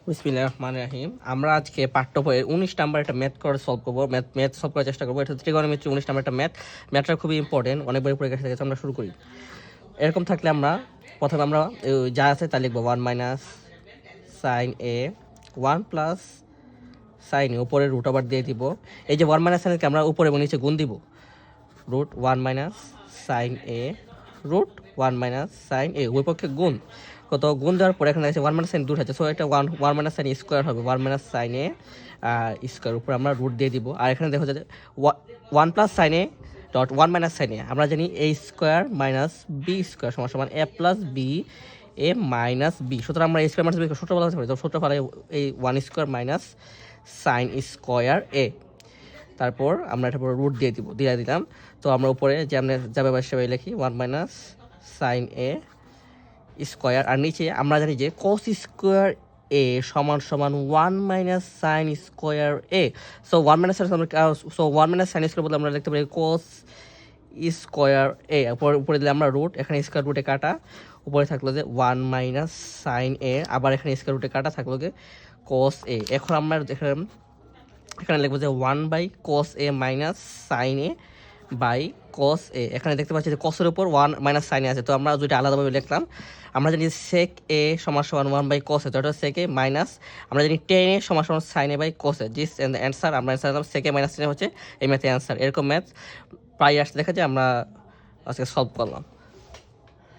বিসমিল্লাহির রহমানির রহিম। আমরা আজকে পাঠ্য বইয়ের 19 নাম্বার একটা ম্যাথ করে সলভ করবো। ম্যাথ সলভ করার চেষ্টা করবো। এটা ত্রিকোণমিতি 19 নাম্বার একটা ম্যাথটা খুবই ইম্পর্টেন্ট, অনেক বই পরীক্ষা থেকে। আমরা শুরু করি। এরকম থাকলে আমরা প্রথমে আমরা যা আছে তা লিখবো 1 মাইনাস সাইন এ 1 প্লাস সাইন এ, উপরে রুট আবার দিয়ে দিব। এই যে 1 মাইনাস সাইনকে আমরা উপরে এবং নিচে গুণ দিব। রুট 1 মাইনাস সাইন এ রুট 1 মাইনাস সাইন এ, ওই পক্ষে গুণ। কত গুণ দেওয়ার পরে এখানে আছে 1 মাইনাস সাইন রুট আছে, সো এটা 1 মাইনাস সাইন স্কোয়ার হবে। 1 মাইনাস সাইন এ স্কোয়ার, উপরে আমরা রুট দিয়ে দিব। আর এখানে দেখো যে 1 plus sine a dot 1 minus sine a, আমরা জানি a square minus b square সমান সমান a plus b a minus b. সুতরাং আমরা এ স্কোয়ার মাইনাস বি সূত্র বলা হতে পারি। সূত্র ফলে এই 1 স্কোয়ার মাইনাস সাইন স্কোয়ার এ, তারপর আমরা এটা পুরো রুট দিয়ে দিলাম। তো আমরা উপরে যে আমরা যাবে বা সেভাবে লিখি 1 মাইনাস সাইন এ স্কোয়ার, আর নিচে আমরা জানি যে কস স্কোয়ার এ সমান সমান 1 মাইনাস সাইন স্কোয়ার এ। সো 1 মাইনাস সাইন স্কোয়ার বলতে আমরা লিখতে পারি কস স্কোয়ার এ, উপরে দিলে আমরা রুট, এখানে স্কোয়ার রুটে কাটা, উপরে থাকলো যে 1 মাইনাস সাইন এ, আবার এখানে স্কোয়ার রুটে কাটা থাকলো যে কস এ। এখন আমরা এখানে লিখবো যে 1 by cos a minus sine A by cos a. এখানে দেখতে পাচ্ছি যে কসের উপর 1 মাইনাস সাইন এ আছে, তো আমরা যেটা আলাদাভাবে লিখলাম, আমরা জানি সেক এ সমান সমান 1 বাই কস এ, তো এটা সেক এ মাইনাস আমরা জানি টেন এ সমান সমান sine A by cos A. This and the answer, আমরা অ্যান্সার দিলাম সেক এ মাইনাস টেন হচ্ছে এই ম্যাথের অ্যান্সার। এরকম ম্যাথ প্রায় আসতে দেখা যায়, আমরা আজকে সলভ করলাম।